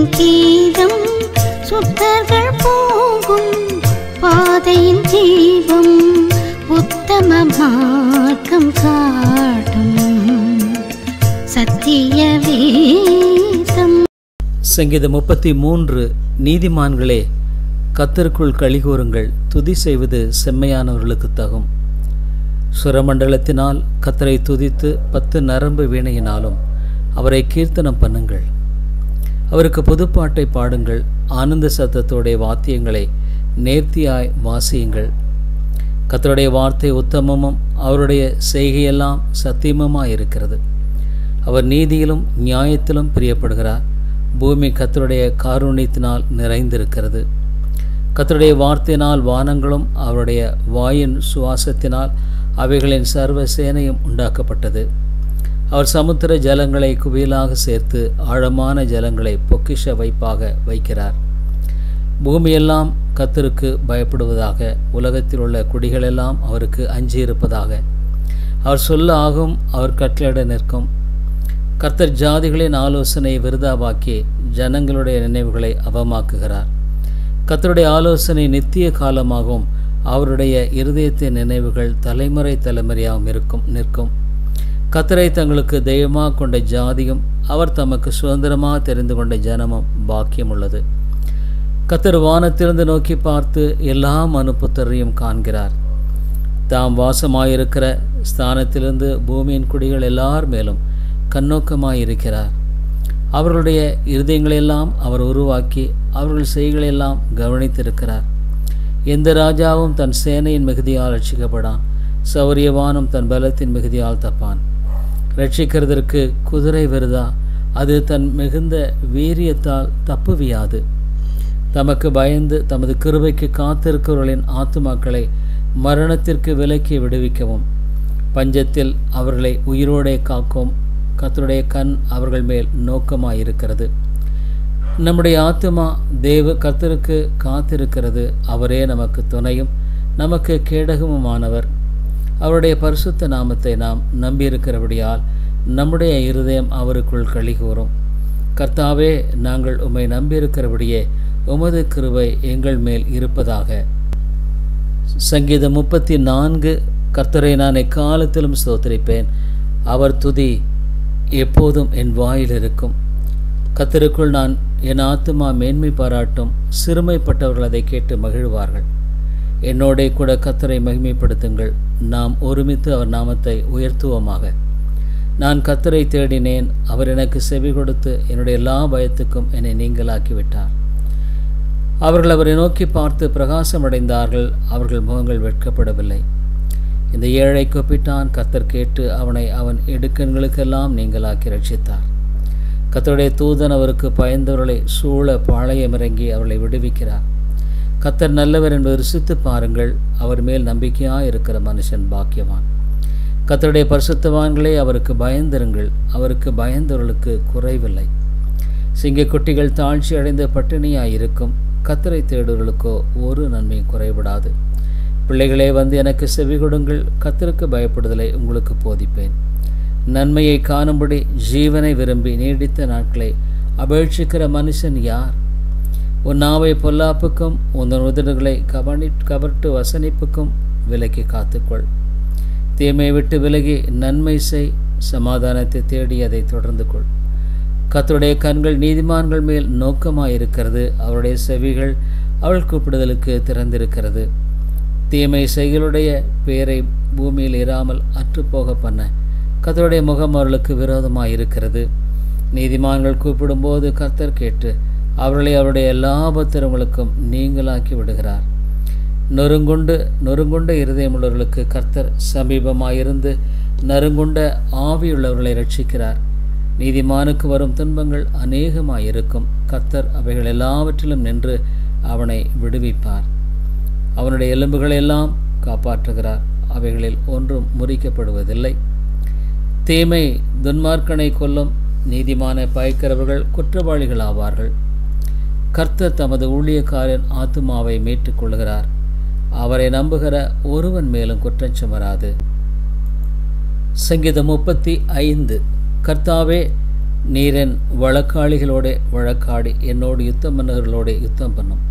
பக்தியின் கீதம் சுத்தர்கள் போகும் பாதையின் தீபம் உத்தம மார்க்கம் காட்டும் சத்திய வேதம். சங்கீதம் 33. நீதிமான்களே, கர்த்தருக்குள் களிகூருங்கள், துதி செய்வது செம்மையானவர்களுக்கு தகும். சுரமண்டலத்தினால் கர்த்தரை துதித்து 10 நரம்பு வீணையினாலும் அவரை கீர்த்தனம் பண்ணுங்கள். அவருக்கு புதுப்பாட்டை பாடுங்கள், ஆனந்த சத்தத்தோடைய வாத்தியங்களை நேர்த்தியாய் வாசியுங்கள். கர்த்தருடைய வார்த்தை உத்தமமும் அவருடைய செய்கையெல்லாம் சத்தியமுமாயிருக்கிறது. அவர் நீதியிலும் நியாயத்திலும் பிரியப்படுகிறார். பூமி கர்த்தருடைய காருண்யத்தினால் நிறைந்திருக்கிறது. கர்த்தருடைய வார்த்தையினால் வானங்களும் அவருடைய வாயின் சுவாசத்தினால் அவைகளின் சர்வ சேனையும் உண்டாக்கப்பட்டது. அவர் சமுத்திர ஜலங்களை குவியலாக சேர்த்து ஆழமான ஜலங்களை பொக்கிஷ வைப்பாக வைக்கிறார். பூமியெல்லாம் கர்த்தருக்கு பயப்படுவதாக, உலகத்தில் உள்ள குடிகளெல்லாம் அவருக்கு அஞ்சியிருப்பதாக. அவர் சொல்ல ஆகும், அவர் கட்டளையிட நிற்கும். கர்த்தர் ஜாதிகளின் ஆலோசனை விருதாவாக்கி ஜனங்களுடைய நினைவுகளை அவமாக்குகிறார். கர்த்தருடைய ஆலோசனை நித்திய காலமாகவும் அவருடைய இருதயத்தின் நினைவுகள் தலைமுறை தலைமுறையாகவும் நிற்கும். கர்த்தரை தங்களுக்கு தெய்வமாக கொண்ட ஜாதியும் அவர் தமக்கு சுதந்திரமாக தெரிந்து கொண்ட ஜனமும் பாக்கியம் உள்ளது. கர்த்தர் வானத்திலிருந்து நோக்கி பார்த்து எல்லா மனுப்புத்தரையும் காண்கிறார். தாம் வாசமாயிருக்கிற ஸ்தானத்திலிருந்து பூமியின் குடிகள் எல்லார் மேலும் கண்ணோக்கமாயிருக்கிறார். அவர்களுடைய இருதயங்களெல்லாம் அவர் உருவாக்கி அவர்கள் செய்களெல்லாம் கவனித்திருக்கிறார். எந்த ராஜாவும் தன் சேனையின் மிகுதியால் ரட்சிக்கப்படான், சௌரியவானும் தன் பலத்தின் மிகுதியால் தப்பான். ரட்சிக்கிறதற்கு குதிரை வருதா, அது தன் மிகுந்த வீரியத்தால் தப்புவியாது. தமக்கு பயந்து தமது கிருபைக்கு காத்திருக்கிறவர்களின் ஆத்துமாக்களை மரணத்திற்கு விலக்கி விடுவிக்கவும் பஞ்சத்தில் அவர்களை உயிரோடே காக்கும் கர்த்தருடைய கண் அவர்கள் மேல் நோக்கமாயிருக்கிறது. நம்முடைய ஆத்துமா கர்த்தருக்கு காத்திருக்கிறது. அவரே நமக்கு துணையும் நமக்கு கேடகமுமானவர். அவருடைய பரிசுத்த நாமத்தை நாம் நம்பியிருக்கிறபடியால் நம்முடைய இருதயம் அவருக்குள் களிகூரும். கர்த்தாவே, நாங்கள் உம்மை நம்பியிருக்கிறபடியே உமது கிருபை எங்கள் மேல் இருப்பதாக. சங்கீதம் 34. கர்த்தரை நான் எக்காலத்திலும் ஸ்தோத்திரிப்பேன், அவர் துதி எப்போதும் என் வாயில் இருக்கும். கர்த்தருக்குள் நான் என் ஆத்துமா மேன்மை பாராட்டும். சிறுமைப்பட்டவர்கள் அதை கேட்டு மகிழ்வார்கள். என்னோடே கூட கர்த்தரை மகிமைப்படுத்துங்கள். நாம் ஒருமித்து அவர் நாமத்தை உயர்த்துவோமாக. நான் கர்த்தரை தேடினேன், அவர் எனக்கு செவி கொடுத்து என்னுடைய எல்லா பயத்துக்கும் என்னை நீங்களாக்கிவிட்டார். அவர்கள் அவரை நோக்கி பார்த்து பிரகாசமடைந்தார்கள், அவர்கள் முகங்கள் வெட்கப்படவில்லை. இந்த ஏழை கூப்பிட்டான், கர்த்தர் கேட்டு அவனை அவன் இடுக்கண்களுக்கெல்லாம் நீங்களாக்கி ரட்சித்தார். கர்த்தருடைய தூதன் அவருக்கு பயந்தவர்களை சூழ பாளையமிறங்கி அவர்களை விடுவிக்கிறார். கர்த்தர் நல்லவர் என்பதை ருசித்து பாருங்கள், அவர் மேல் நம்பிக்கையாக இருக்கிற மனுஷன் பாக்கியவான். கர்த்தருடைய பரிசுத்தவான்களே, அவருக்கு பயந்திருங்கள், அவருக்கு பயந்தவர்களுக்கு குறைவில்லை. சிங்கக்குட்டிகள் தாழ்ச்சி அடைந்த பட்டினியாயிருக்கும், கர்த்தரை தேடுவர்களுக்கோ ஒரு நன்மையும் குறைபடாது. பிள்ளைகளே, வந்து எனக்கு செவி கொடுங்கள், கர்த்தருக்கு பயப்படுதலை உங்களுக்கு போதிப்பேன். நன்மையை காணும்படி ஜீவனை விரும்பி நீடித்த நாட்களை அபேட்சிக்கிற மனுஷன் யார்? உன் நாவை பொல்லாப்புக்கும் உன் உதடுகளை கவர்ட்டு வசனிப்புக்கும் விலக்கி காத்துக்கொள். தீமையை விட்டு விலகி நன்மை செய், சமாதானத்தை தேடி அதை தொடர்ந்து கொள். கர்த்தருடைய கண்கள் நீதிமான்கள் மேல் நோக்கமாயிருக்கிறது, அவருடைய செவிகள் அவள் கூப்பிடுதலுக்கு திறந்திருக்கிறது. தீமை செயலுடைய பேரை பூமியில் இராமல் அற்றுப்போக பண்ண கர்த்தருடைய முகம் அவர்களுக்கு விரோதமாயிருக்கிறது. நீதிமான்கள் கூப்பிடும்போது கர்த்தர் கேட்டு அவர்களை அவருடைய எல்லா பத்திரங்களுக்கும் நீங்களாக்கி விடுகிறார். நொறுங்குண்ட இருதயமுள்ளவர்களுக்கு கர்த்தர் சமீபமாயிருந்து நறுங்குண்ட ஆவியுள்ளவர்களை ரட்சிக்கிறார். நீதிமானுக்கு வரும் துன்பங்கள் அநேகமாயிருக்கும், கர்த்தர் அவைகள் எல்லாவற்றிலும் நின்று அவனை விடுவிப்பார். அவனுடைய எலும்புகளை எல்லாம் காப்பாற்றுகிறார், அவைகளில் ஒன்றும் முறிக்கப்படுவதில்லை. தீமை துன்மார்க்கனை கொல்லும், நீதிமானை பயக்கிறவர்கள் குற்றவாளிகள் ஆவார்கள். கர்த்தர் தமது ஊழியக்காரன் ஆத்துமாவை மீட்டுக் கொள்கிறார், அவரை நம்புகிற ஒருவன் மேலும் குற்றம் வராது. சங்கீதம் 35. கர்த்தாவே, நீர் என் வழக்காளிகளோட வழக்காடி என்னோடு யுத்தம் பண்ணுகிறவர்களோட யுத்தம் பண்ணும்.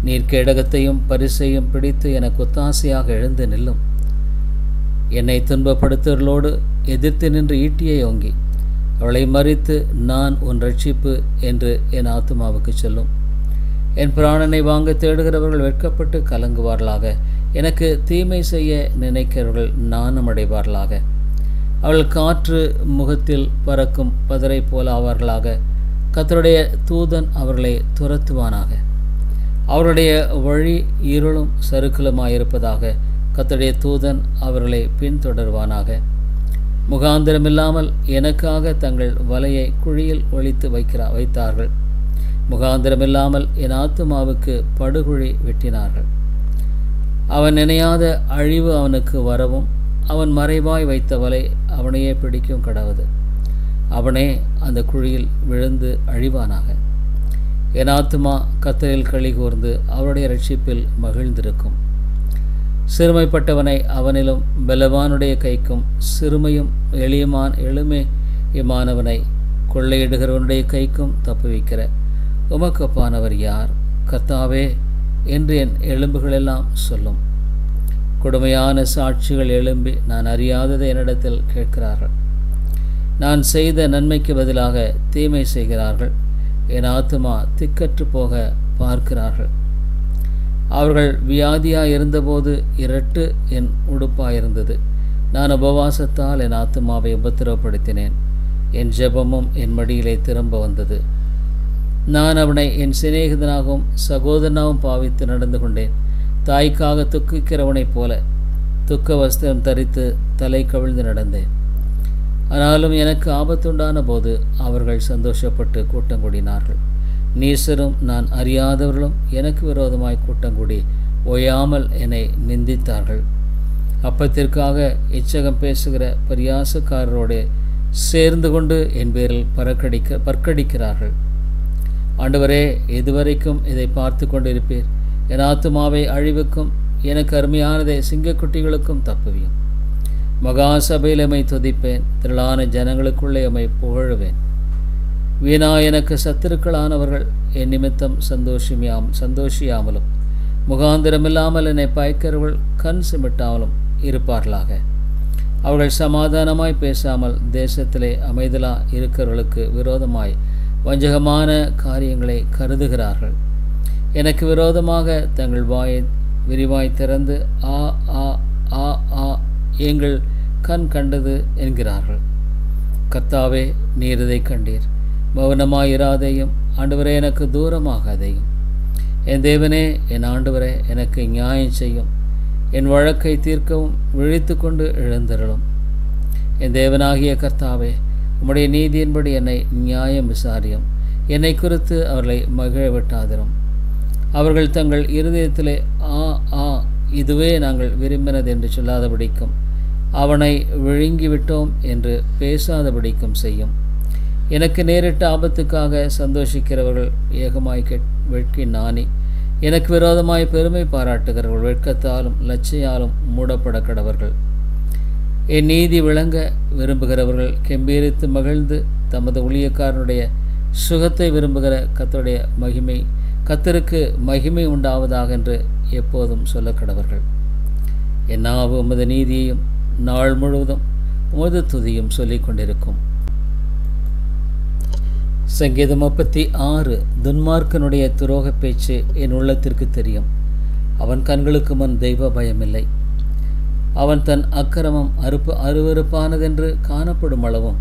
நீர் கேடகத்தையும் பரிசையும் பிடித்து எனக்கு ஒத்தாசையாக எழுந்து நில்லும். என்னை துன்பப்படுத்துவர்களோடு எதிர்த்து நின்று ஈட்டியை ஓங்கி அவளை மறித்து நான் உன் ரட்சிப்பு என்று என் ஆத்துமாவுக்கு சொல்லும். என் பிராணனை வாங்க தேடுகிறவர்கள் வெட்கப்பட்டு கலங்குவார்களாக. எனக்கு தீமை செய்ய நினைக்கிறவர்கள் நாணம் அடைவார்களாக. அவள் காற்று முகத்தில் பறக்கும் பதரை போல ஆவார்களாக. கர்த்தருடைய தூதன் அவர்களை துரத்துவானாக. அவருடைய வழி இருளும் சறுக்கலுமாயிருப்பதாக. கர்த்தருடைய தூதன் அவர்களை பின்தொடர்வானாக. முகாந்திரமில்லாமல் எனக்காக தங்கள் வலையை குழியில் ஒளித்து வைத்தார்கள். முகாந்திரமில்லாமல் என் ஆத்துமாவுக்கு படுகுழி வெட்டினார்கள். அவன் நினையாத அழிவு அவனுக்கு வரவும் அவன் மறைவாய் வைத்த வலை அவனையே பிடிக்கும் கடவுது. அவனே அந்த குழியில் விழுந்து அழிவானாக. என் ஆத்துமா கர்த்தரில் களி கூர்ந்து அவருடைய ரட்சிப்பில் மகிழ்ந்திருக்கும். சிறுமைப்பட்டவனை அவனிலும் பலவானுடைய கைக்கும் சிறுமையும் எளிமையுமானவனை கொள்ளையிடுகிறவனுடைய கைக்கும் தப்புவிக்கிற உமக்கப்பானவர் யார்? கர்த்தாவே என்று என் எலும்புகளெல்லாம் சொல்லும். கொடுமையான சாட்சிகள் எழும்பி நான் அறியாததை என்னிடத்தில் கேட்கிறார்கள். நான் செய்த நன்மைக்கு பதிலாக தீமை செய்கிறார்கள். என் ஆத்துமா திக்கற்று போக பார்க்கிறார்கள். அவர்கள் வியாதியாய் இருந்தபோது இரட்டு என் உடுப்பாயிருந்தது. நான் உபவாசத்தால் என் ஆத்துமாவை உபத்திரவப்படுத்தினேன். என் ஜெபமும் என் மடியிலே திரும்ப வந்தது. நான் அவனை என் சிநேகிதனாகவும் சகோதரனாகவும் பாவித்து நடந்து கொண்டேன். தாய்க்காக துக்கிக்கிறவனைப் போல துக்க வஸ்திரம் தரித்து தலை கவிழ்ந்து நடந்தேன். ஆனாலும் எனக்கு ஆபத்துண்டான போது அவர்கள் சந்தோஷப்பட்டு கூட்டம் கூடினார்கள். நீசரும் நான் அறியாதவர்களும் எனக்கு விரோதமாய் கூட்டங்கூடி ஓயாமல் என்னை நிந்தித்தார்கள். அப்பத்திற்காக இச்சகம் பேசுகிற பரியாசக்காரரோடு சேர்ந்து கொண்டு என் பேரில் பற்கடிக்கிறார்கள். ஆண்டவரே, எதுவரைக்கும் இதை பார்த்து கொண்டிருப்பீர்? என் ஆத்துமாவை அழிவுக்கும் எனக்கு அருமையானதை சிங்கக்குட்டிகளுக்கும் தப்புவியும். மகா சபையில் எம்மை துதிப்பேன். திரளான ஜனங்களுக்குள்ளே எம்மை புகழுவேன். வீணா எனக்கு சத்துருக்களானவர்கள் என் நிமித்தம் சந்தோஷியாமலும் முகாந்திரமில்லாமல் என்னை பயக்கிறவர்கள் கண் சிமிட்டாமலும் இருப்பார்களாக. அவர்கள் சமாதானமாய் பேசாமல் தேசத்திலே அமைதலா இருக்கிறவர்களுக்கு விரோதமாய் வஞ்சகமான காரியங்களை கருதுகிறார்கள். எனக்கு விரோதமாக தங்கள் வாயை விரிவாய் திறந்து ஆ ஆ ஆ ஆ எங்கள் கண் கண்டது என்கிறார்கள். கர்த்தாவே, நீர் இதை கண்டீர். மௌனமாயிராதையும் ஆண்டவரே எனக்கு தூரமாகாதையும். என் தேவனே, என் ஆண்டவரே எனக்கு நியாயம் செய்யும். என் வழக்கை தீர்க்கவும் விழித்து கொண்டு எழுந்தருளும். என் தேவனாகிய கர்த்தாவே, உம்முடைய நீதியின்படி என்னை நியாயம் விசாரியும். என்னை குறித்து அவர்களை மகிழ விட்டாதிரும். அவர்கள் தங்கள் இருதயத்திலே ஆ ஆ இதுவே நாங்கள் விரும்பினது என்று சொல்லாதபடிக்கும் அவனை விழுங்கிவிட்டோம் என்று பேசாதபடிக்கும் செய்யும். எனக்கு நேரிட்ட ஆபத்துக்காக சந்தோஷிக்கிறவர்கள் ஏகமாய் வெட்கி நாணி எனக்கு விரோதமாய் பெருமை பாராட்டுகிறவர்கள் வெட்கத்தாலும் லட்சையாலும் மூடப்பட கடவர்கள். என் நீதி விளங்க விரும்புகிறவர்கள் கெம்பீரித்து மகிழ்ந்து தமது ஊழியக்காரனுடைய சுகத்தை விரும்புகிற கர்த்தருக்கு மகிமை உண்டாவதாக என்று எப்போதும் சொல்ல கடவர்கள். என் நாவு உமது நீதியையும் நாள் முழுவதும் உமது துதியும் சொல்லிக் கொண்டிருக்கும். சங்கீதம் 36. துன்மார்க்கனுடைய துரோக பேச்சு என் உள்ளத்திற்கு தெரியும். அவன் கண்களுக்கு முன் தெய்வ பயமில்லை. அவன் தன் அக்கிரமம் அருவருப்பானதென்று காணப்படும் அளவும்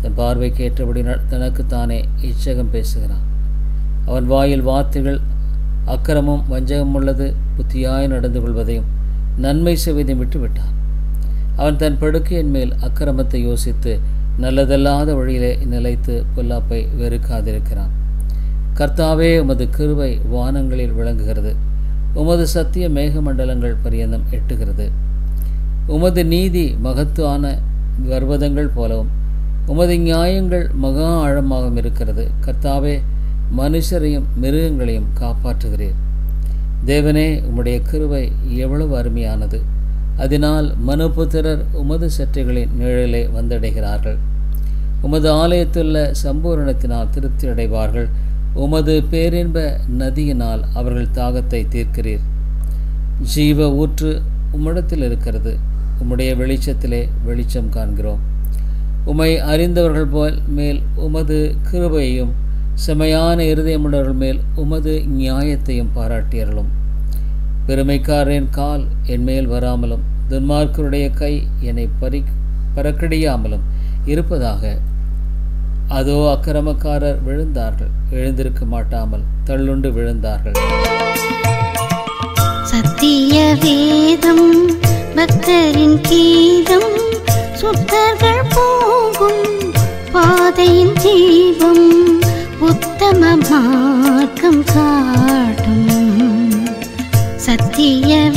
தன் பார்வைக்கு ஏற்றபடி தனக்கு தானே இச்சகம் பேசுகிறான். அவன் வாயில் வார்த்தைகள் அக்கிரமும் வஞ்சகம் உள்ளது புத்தியாய் நடந்து கொள்வதையும் நன்மை செய்வதையும் விட்டுவிட்டான். அவன் தன் படுக்கையின் மேல் அக்கிரமத்தை யோசித்து நல்லதல்லாத வழியிலே நிலைத்து பொல்லாப்பை வெறுக்காதிருக்கிறான். கர்த்தாவே, உமது கிருபை வானங்களில் விளங்குகிறது. உமது சத்திய மேகமண்டலங்கள் பரியந்தம் எட்டுகிறது. உமது நீதி மகத்துவான பர்வதங்கள் போலவும் உமது நியாயங்கள் மகா ஆழமாகவும் இருக்கிறது. கர்த்தாவே, மனுஷரையும் மிருகங்களையும் காப்பாற்றுகிறீர். தேவனே, உம்முடைய கிருபை எவ்வளவு அருமையானது! அதனால் மனுபுத்திரர் உமது சட்டைகளின் நிழலை வந்தடைகிறார்கள். உமது ஆலயத்துள்ள சம்பூரணத்தினால் திருப்தி அடைவார்கள். உமது பேரின்ப நதியினால் அவர்கள் தாகத்தை தீர்க்கிறீர். ஜீவ ஊற்று உம்மிடத்தில் இருக்கிறது. உம்முடைய வெளிச்சத்திலே வெளிச்சம் காண்கிறோம். உம்மை அறிந்தவர்கள் மேல் உமது கிருபையையும் செமையான இருதயமுள்ளவர்கள் மேல் உமது நியாயத்தையும் பாராட்டியறலும். பெருமைக்காரரின் கால் என் மேல் வராமலும் துன்மார்க்கருடைய கை என்னை பறக்கடியாமலும் இருப்பதாக. அதோ அக்கிரமக்காரர் விழுந்தார்கள், எழுந்திருக்க மாட்டாமல் தள்ளுண்டு விழுந்தார்கள். சத்திய வேதம் பக்தரின் கீதம், சுத்தர்கள் போகும் பாதையின் தீபம், உத்தம மார்க்கம் காட்டும். சத்திய